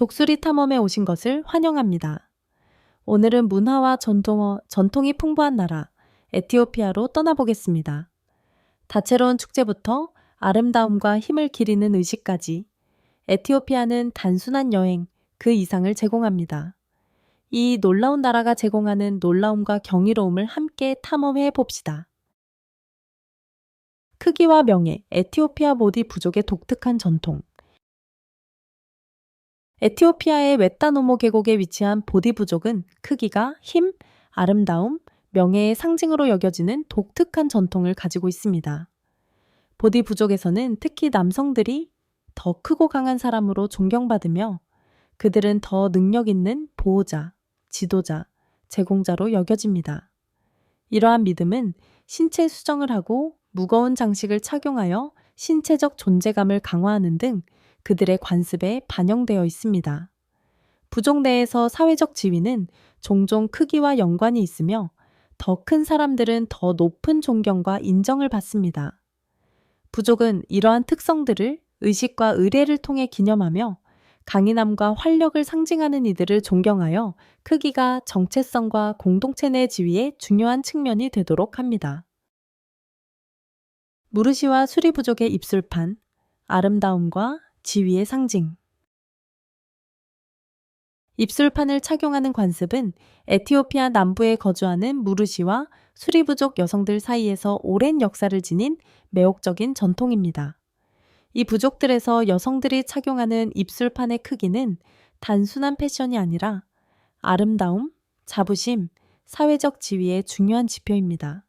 독수리 탐험에 오신 것을 환영합니다. 오늘은 문화와 전통이 풍부한 나라, 에티오피아로 떠나보겠습니다. 다채로운 축제부터 아름다움과 힘을 기리는 의식까지 에티오피아는 단순한 여행, 그 이상을 제공합니다. 이 놀라운 나라가 제공하는 놀라움과 경이로움을 함께 탐험해 봅시다. 크기와 명예, 에티오피아 모디 부족의 독특한 전통. 에티오피아의 웨따노모 계곡에 위치한 보디 부족은 크기가 힘, 아름다움, 명예의 상징으로 여겨지는 독특한 전통을 가지고 있습니다. 보디 부족에서는 특히 남성들이 더 크고 강한 사람으로 존경받으며 그들은 더 능력 있는 보호자, 지도자, 제공자로 여겨집니다. 이러한 믿음은 신체 수정을 하고 무거운 장식을 착용하여 신체적 존재감을 강화하는 등 그들의 관습에 반영되어 있습니다. 부족 내에서 사회적 지위는 종종 크기와 연관이 있으며 더 큰 사람들은 더 높은 존경과 인정을 받습니다. 부족은 이러한 특성들을 의식과 의례를 통해 기념하며 강인함과 활력을 상징하는 이들을 존경하여 크기가 정체성과 공동체 내 지위의 중요한 측면이 되도록 합니다. 무르시와 수리 부족의 입술판, 아름다움과 지위의 상징. 입술판을 착용하는 관습은 에티오피아 남부에 거주하는 무르시와 수리 부족 여성들 사이에서 오랜 역사를 지닌 매혹적인 전통입니다. 이 부족들에서 여성들이 착용하는 입술판의 크기는 단순한 패션이 아니라 아름다움, 자부심, 사회적 지위의 중요한 지표입니다.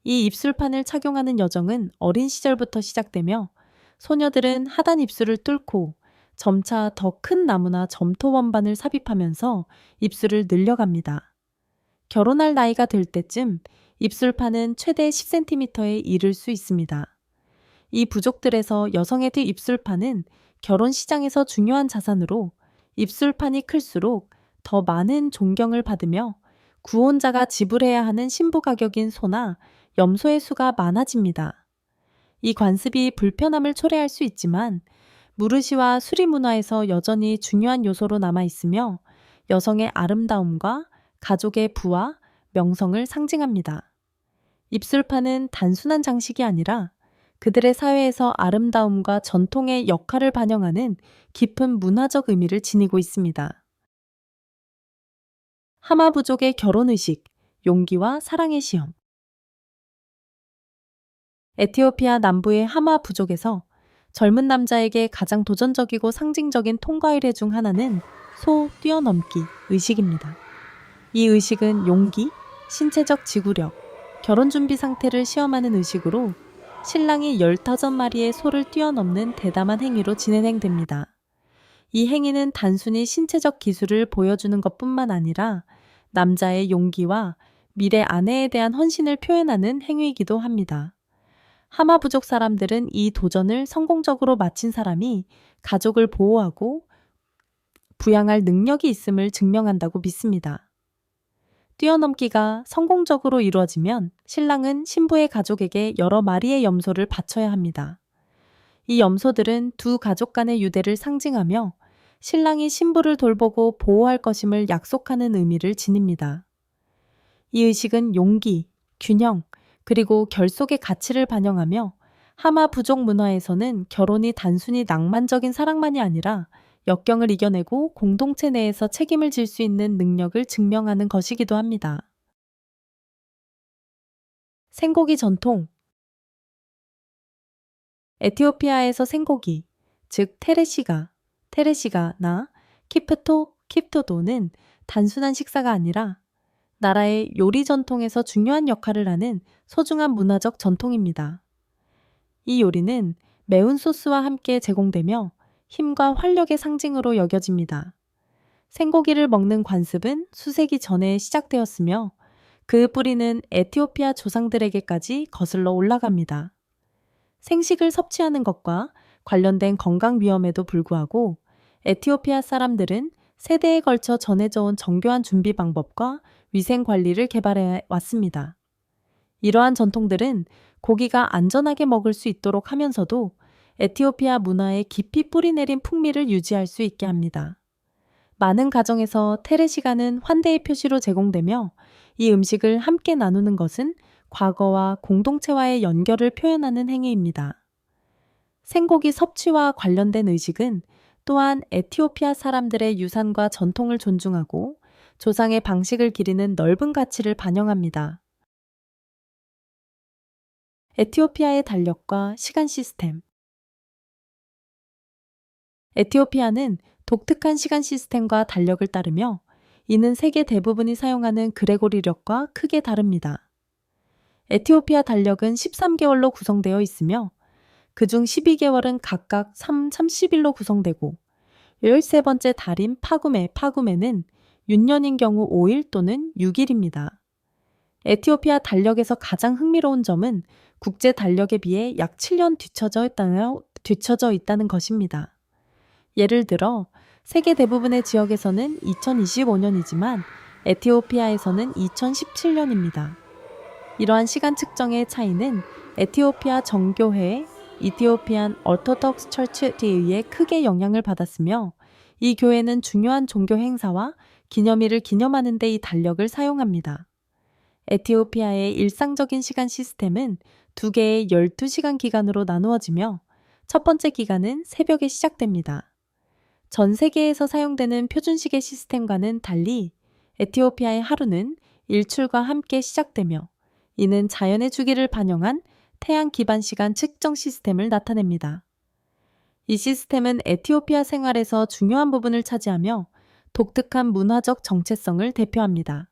이 입술판을 착용하는 여정은 어린 시절부터 시작되며 소녀들은 하단 입술을 뚫고 점차 더 큰 나무나 점토 원반을 삽입하면서 입술을 늘려갑니다. 결혼할 나이가 될 때쯤 입술판은 최대 10cm에 이를 수 있습니다. 이 부족들에서 여성의 뒷입술판은 결혼 시장에서 중요한 자산으로 입술판이 클수록 더 많은 존경을 받으며 구혼자가 지불해야 하는 신부 가격인 소나 염소의 수가 많아집니다. 이 관습이 불편함을 초래할 수 있지만 무르시와 수리 문화에서 여전히 중요한 요소로 남아있으며 여성의 아름다움과 가족의 부와 명성을 상징합니다. 입술판은 단순한 장식이 아니라 그들의 사회에서 아름다움과 전통의 역할을 반영하는 깊은 문화적 의미를 지니고 있습니다. 하마 부족의 결혼의식, 용기와 사랑의 시험. 에티오피아 남부의 하마 부족에서 젊은 남자에게 가장 도전적이고 상징적인 통과 의례 중 하나는 소 뛰어넘기 의식입니다. 이 의식은 용기, 신체적 지구력, 결혼 준비 상태를 시험하는 의식으로 신랑이 15마리의 소를 뛰어넘는 대담한 행위로 진행됩니다. 이 행위는 단순히 신체적 기술을 보여주는 것뿐만 아니라 남자의 용기와 미래 아내에 대한 헌신을 표현하는 행위이기도 합니다. 하마 부족 사람들은 이 도전을 성공적으로 마친 사람이 가족을 보호하고 부양할 능력이 있음을 증명한다고 믿습니다. 뛰어넘기가 성공적으로 이루어지면 신랑은 신부의 가족에게 여러 마리의 염소를 바쳐야 합니다. 이 염소들은 두 가족 간의 유대를 상징하며 신랑이 신부를 돌보고 보호할 것임을 약속하는 의미를 지닙니다. 이 의식은 용기, 균형, 그리고 결속의 가치를 반영하며 하마 부족 문화에서는 결혼이 단순히 낭만적인 사랑만이 아니라 역경을 이겨내고 공동체 내에서 책임을 질 수 있는 능력을 증명하는 것이기도 합니다. 생고기 전통. 에티오피아에서 생고기, 즉 테레시가나 킵토도는 단순한 식사가 아니라 나라의 요리 전통에서 중요한 역할을 하는 소중한 문화적 전통입니다. 이 요리는 매운 소스와 함께 제공되며 힘과 활력의 상징으로 여겨집니다. 생고기를 먹는 관습은 수세기 전에 시작되었으며 그 뿌리는 에티오피아 조상들에게까지 거슬러 올라갑니다. 생식을 섭취하는 것과 관련된 건강 위험에도 불구하고 에티오피아 사람들은 세대에 걸쳐 전해져 온 정교한 준비 방법과 위생 관리를 개발해 왔습니다. 이러한 전통들은 고기가 안전하게 먹을 수 있도록 하면서도 에티오피아 문화에 깊이 뿌리내린 풍미를 유지할 수 있게 합니다. 많은 가정에서 테레시가는 환대의 표시로 제공되며 이 음식을 함께 나누는 것은 과거와 공동체와의 연결을 표현하는 행위입니다. 생고기 섭취와 관련된 의식은 또한 에티오피아 사람들의 유산과 전통을 존중하고 조상의 방식을 기리는 넓은 가치를 반영합니다. 에티오피아의 달력과 시간 시스템. 에티오피아는 독특한 시간 시스템과 달력을 따르며 이는 세계 대부분이 사용하는 그레고리력과 크게 다릅니다. 에티오피아 달력은 13개월로 구성되어 있으며 그중 12개월은 각각 30일로 구성되고 13번째 달인 파구메는 윤년인 경우 5일 또는 6일입니다. 에티오피아 달력에서 가장 흥미로운 점은 국제 달력에 비해 약 7년 뒤처져 있다는 것입니다. 예를 들어 세계 대부분의 지역에서는 2025년이지만 에티오피아에서는 2017년입니다. 이러한 시간 측정의 차이는 에티오피아 정교회 이티오피안 얼토덕스 처치에 의해 크게 영향을 받았으며 이 교회는 중요한 종교 행사와 기념일을 기념하는 데 이 달력을 사용합니다. 에티오피아의 일상적인 시간 시스템은 두 개의 12시간 기간으로 나누어지며 첫 번째 기간은 새벽에 시작됩니다. 전 세계에서 사용되는 표준시계 시스템과는 달리 에티오피아의 하루는 일출과 함께 시작되며 이는 자연의 주기를 반영한 태양 기반 시간 측정 시스템을 나타냅니다. 이 시스템은 에티오피아 생활에서 중요한 부분을 차지하며 독특한 문화적 정체성을 대표합니다.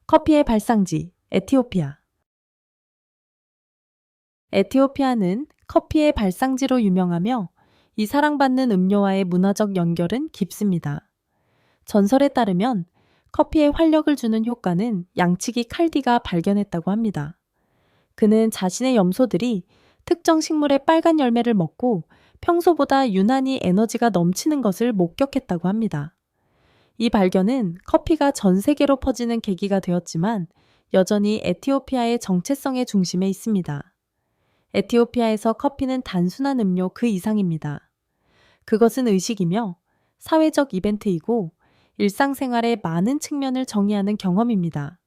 커피의 발상지, 에티오피아. 에티오피아는 커피의 발상지로 유명하며 이 사랑받는 음료와의 문화적 연결은 깊습니다. 전설에 따르면 커피에 활력을 주는 효과는 양치기 칼디가 발견했다고 합니다. 그는 자신의 염소들이 특정 식물의 빨간 열매를 먹고 평소보다 유난히 에너지가 넘치는 것을 목격했다고 합니다. 이 발견은 커피가 전 세계로 퍼지는 계기가 되었지만 여전히 에티오피아의 정체성의 중심에 있습니다. 에티오피아에서 커피는 단순한 음료 그 이상입니다. 그것은 의식이며 사회적 이벤트이고 일상생활의 많은 측면을 정의하는 경험입니다.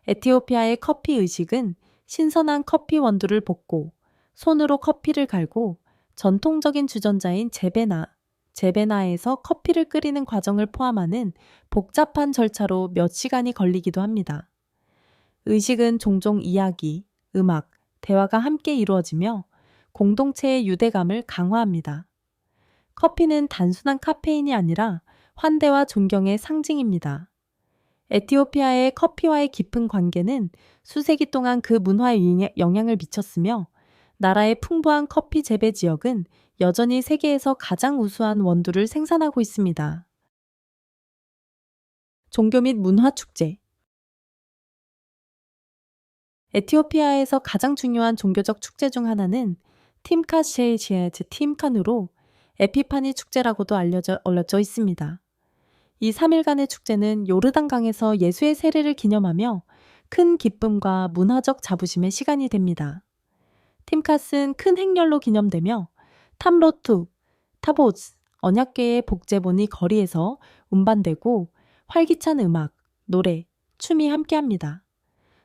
에티오피아의 커피 의식은 신선한 커피 원두를 볶고 손으로 커피를 갈고 전통적인 주전자인 제베나에서 커피를 끓이는 과정을 포함하는 복잡한 절차로 몇 시간이 걸리기도 합니다. 의식은 종종 이야기, 음악, 대화가 함께 이루어지며 공동체의 유대감을 강화합니다. 커피는 단순한 카페인이 아니라 환대와 존경의 상징입니다. 에티오피아의 커피와의 깊은 관계는 수세기 동안 그 문화에 영향을 미쳤으며 나라의 풍부한 커피 재배 지역은 여전히 세계에서 가장 우수한 원두를 생산하고 있습니다. 종교 및 문화 축제. 에티오피아에서 가장 중요한 종교적 축제 중 하나는 팀카셰이시에즈 팀칸으로 에피파니 축제라고도 알려져 있습니다. 이 3일간의 축제는 요르단강에서 예수의 세례를 기념하며 큰 기쁨과 문화적 자부심의 시간이 됩니다. 팀카스는 큰 행렬로 기념되며 탐로투, 타보즈, 언약궤의 복제본이 거리에서 운반되고 활기찬 음악, 노래, 춤이 함께합니다.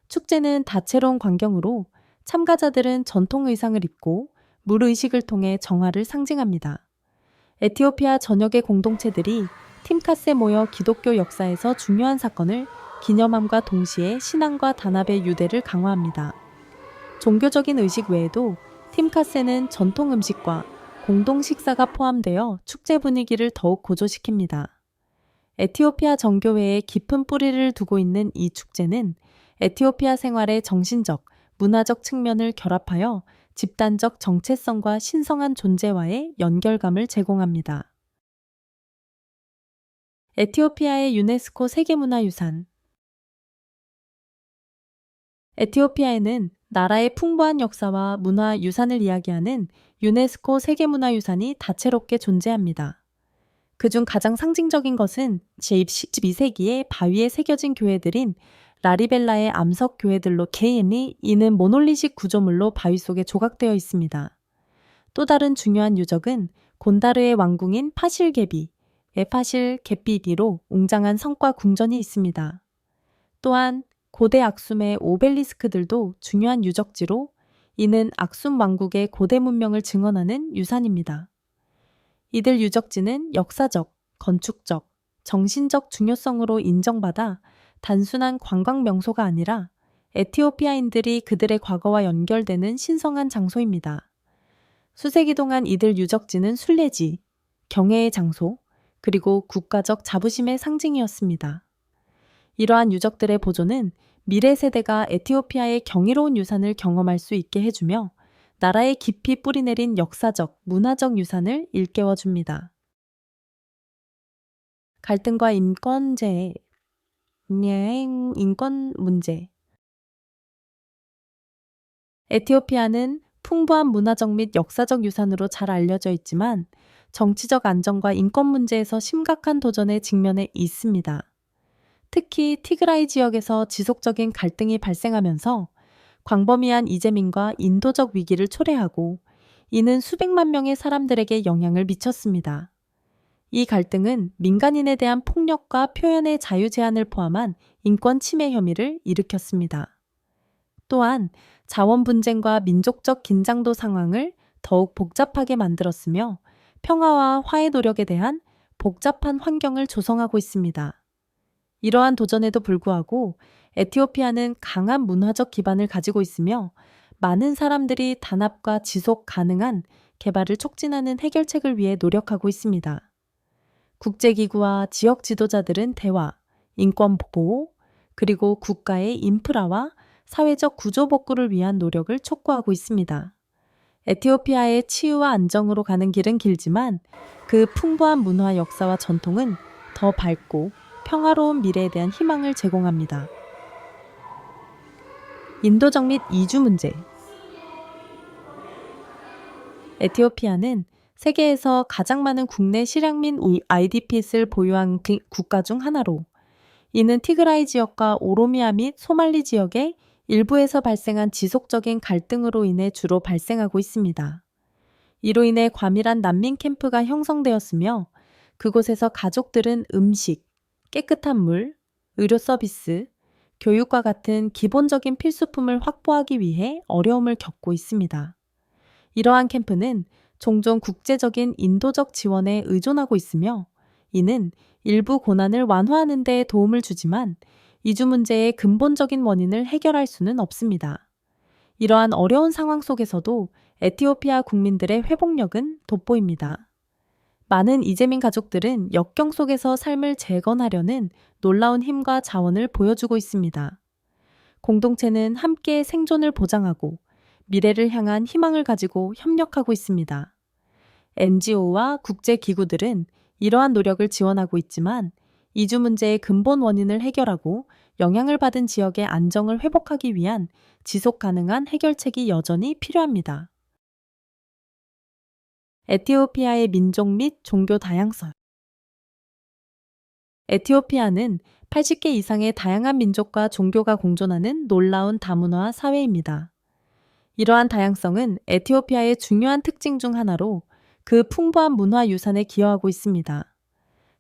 축제는 다채로운 광경으로 참가자들은 전통 의상을 입고 물의식을 통해 정화를 상징합니다. 에티오피아 전역의 공동체들이 팀카스에 모여 기독교 역사에서 중요한 사건을 기념함과 동시에 신앙과 단합의 유대를 강화합니다. 종교적인 의식 외에도 팀카스에는 전통 음식과 공동 식사가 포함되어 축제 분위기를 더욱 고조시킵니다. 에티오피아 정교회에 깊은 뿌리를 두고 있는 이 축제는 에티오피아 생활의 정신적, 문화적 측면을 결합하여 집단적 정체성과 신성한 존재와의 연결감을 제공합니다. 에티오피아의 유네스코 세계문화유산. 에티오피아에는 나라의 풍부한 역사와 문화 유산을 이야기하는 유네스코 세계문화유산이 다채롭게 존재합니다. 그중 가장 상징적인 것은 제12세기에 바위에 새겨진 교회들인 라리벨라의 암석 교회들로 이는 모놀리식 구조물로 바위 속에 조각되어 있습니다. 또 다른 중요한 유적은 곤다르의 왕궁인 파실게비, 에파실 갯비리로 웅장한 성과 궁전이 있습니다. 또한 고대 악숨의 오벨리스크들도 중요한 유적지로 이는 악숨 왕국의 고대 문명을 증언하는 유산입니다. 이들 유적지는 역사적, 건축적, 정신적 중요성으로 인정받아 단순한 관광 명소가 아니라 에티오피아인들이 그들의 과거와 연결되는 신성한 장소입니다. 수세기 동안 이들 유적지는 순례지, 경애의 장소, 그리고 국가적 자부심의 상징이었습니다. 이러한 유적들의 보존은 미래 세대가 에티오피아의 경이로운 유산을 경험할 수 있게 해주며 나라에 깊이 뿌리내린 역사적, 문화적 유산을 일깨워줍니다. 갈등과 인권 문제. 에티오피아는 풍부한 문화적 및 역사적 유산으로 잘 알려져 있지만 정치적 안정과 인권 문제에서 심각한 도전에 직면해 있습니다. 특히 티그라이 지역에서 지속적인 갈등이 발생하면서 광범위한 이재민과 인도적 위기를 초래하고 이는 수백만 명의 사람들에게 영향을 미쳤습니다. 이 갈등은 민간인에 대한 폭력과 표현의 자유 제한을 포함한 인권 침해 혐의를 일으켰습니다. 또한 자원 분쟁과 민족적 긴장도 상황을 더욱 복잡하게 만들었으며 평화와 화해 노력에 대한 복잡한 환경을 조성하고 있습니다. 이러한 도전에도 불구하고 에티오피아는 강한 문화적 기반을 가지고 있으며 많은 사람들이 단합과 지속 가능한 개발을 촉진하는 해결책을 위해 노력하고 있습니다. 국제기구와 지역 지도자들은 대화, 인권 보호, 그리고 국가의 인프라와 사회적 구조 복구를 위한 노력을 촉구하고 있습니다. 에티오피아의 치유와 안정으로 가는 길은 길지만 그 풍부한 문화 역사와 전통은 더 밝고 평화로운 미래에 대한 희망을 제공합니다. 인도적 및 이주 문제. 에티오피아는 세계에서 가장 많은 국내 실향민 IDP를 보유한 국가 중 하나로 이는 티그라이 지역과 오로미아 및 소말리 지역의 일부에서 발생한 지속적인 갈등으로 인해 주로 발생하고 있습니다. 이로 인해 과밀한 난민 캠프가 형성되었으며 그곳에서 가족들은 음식, 깨끗한 물, 의료 서비스, 교육과 같은 기본적인 필수품을 확보하기 위해 어려움을 겪고 있습니다. 이러한 캠프는 종종 국제적인 인도적 지원에 의존하고 있으며 이는 일부 고난을 완화하는 데 도움을 주지만 이주 문제의 근본적인 원인을 해결할 수는 없습니다. 이러한 어려운 상황 속에서도 에티오피아 국민들의 회복력은 돋보입니다. 많은 이재민 가족들은 역경 속에서 삶을 재건하려는 놀라운 힘과 자원을 보여주고 있습니다. 공동체는 함께 생존을 보장하고 미래를 향한 희망을 가지고 협력하고 있습니다. NGO와 국제기구들은 이러한 노력을 지원하고 있지만 이주 문제의 근본 원인을 해결하고 영향을 받은 지역의 안정을 회복하기 위한 지속 가능한 해결책이 여전히 필요합니다. 에티오피아의 민족 및 종교 다양성. 에티오피아는 80개 이상의 다양한 민족과 종교가 공존하는 놀라운 다문화 사회입니다. 이러한 다양성은 에티오피아의 중요한 특징 중 하나로 그 풍부한 문화 유산에 기여하고 있습니다.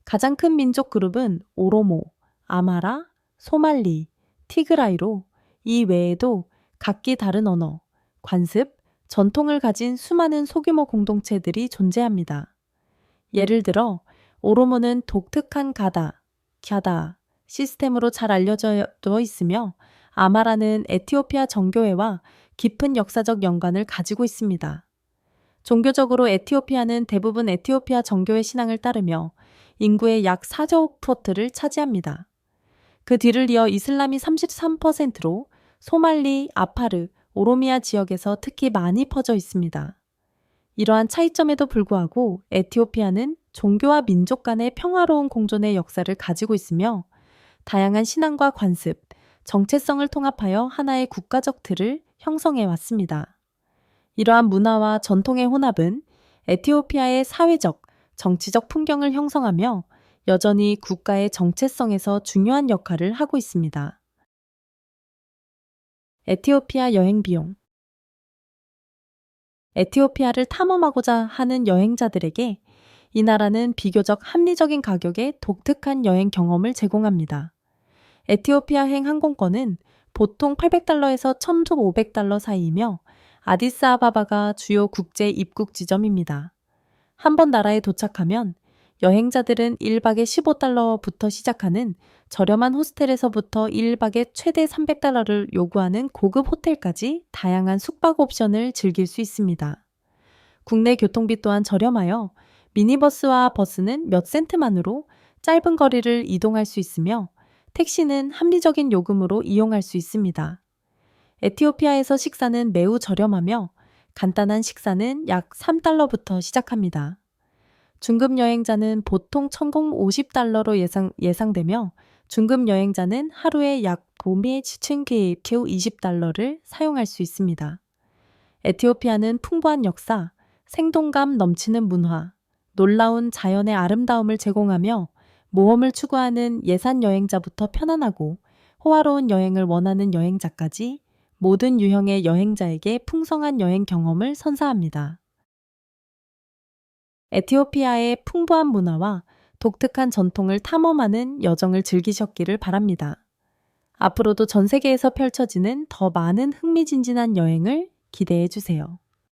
가장 큰 민족 그룹은 오로모, 아마라, 소말리, 티그라이로 이 외에도 각기 다른 언어, 관습, 전통을 가진 수많은 소규모 공동체들이 존재합니다. 예를 들어 오로모는 독특한 갸다 시스템으로 잘 알려져 있으며 아마라는 에티오피아 정교회와 깊은 역사적 연관을 가지고 있습니다. 종교적으로 에티오피아는 대부분 에티오피아 정교회 신앙을 따르며 인구의 약 4%를 차지합니다. 그 뒤를 이어 이슬람이 33%로 소말리, 아파르, 오로미아 지역에서 특히 많이 퍼져 있습니다. 이러한 차이점에도 불구하고 에티오피아는 종교와 민족 간의 평화로운 공존의 역사를 가지고 있으며 다양한 신앙과 관습, 정체성을 통합하여 하나의 국가적 틀을 형성해 왔습니다. 이러한 문화와 전통의 혼합은 에티오피아의 사회적, 정치적 풍경을 형성하며 여전히 국가의 정체성에서 중요한 역할을 하고 있습니다. 에티오피아 여행 비용. 에티오피아를 탐험하고자 하는 여행자들에게 이 나라는 비교적 합리적인 가격에 독특한 여행 경험을 제공합니다. 에티오피아행 항공권은 보통 $800에서 $1,500 사이이며 아디스아바바가 주요 국제 입국 지점입니다. 한 번 나라에 도착하면 여행자들은 1박에 $15부터 시작하는 저렴한 호스텔에서부터 1박에 최대 $300를 요구하는 고급 호텔까지 다양한 숙박 옵션을 즐길 수 있습니다. 국내 교통비 또한 저렴하여 미니버스와 버스는 몇 센트만으로 짧은 거리를 이동할 수 있으며 택시는 합리적인 요금으로 이용할 수 있습니다. 에티오피아에서 식사는 매우 저렴하며 간단한 식사는 약 $3부터 시작합니다. 중급 여행자는 보통 $1,050로 예상되며 중급 여행자는 하루에 약 $20를 사용할 수 있습니다. 에티오피아는 풍부한 역사, 생동감 넘치는 문화, 놀라운 자연의 아름다움을 제공하며 모험을 추구하는 예산 여행자부터 편안하고 호화로운 여행을 원하는 여행자까지 모든 유형의 여행자에게 풍성한 여행 경험을 선사합니다. 에티오피아의 풍부한 문화와 독특한 전통을 탐험하는 여정을 즐기셨기를 바랍니다. 앞으로도 전 세계에서 펼쳐지는 더 많은 흥미진진한 여행을 기대해 주세요.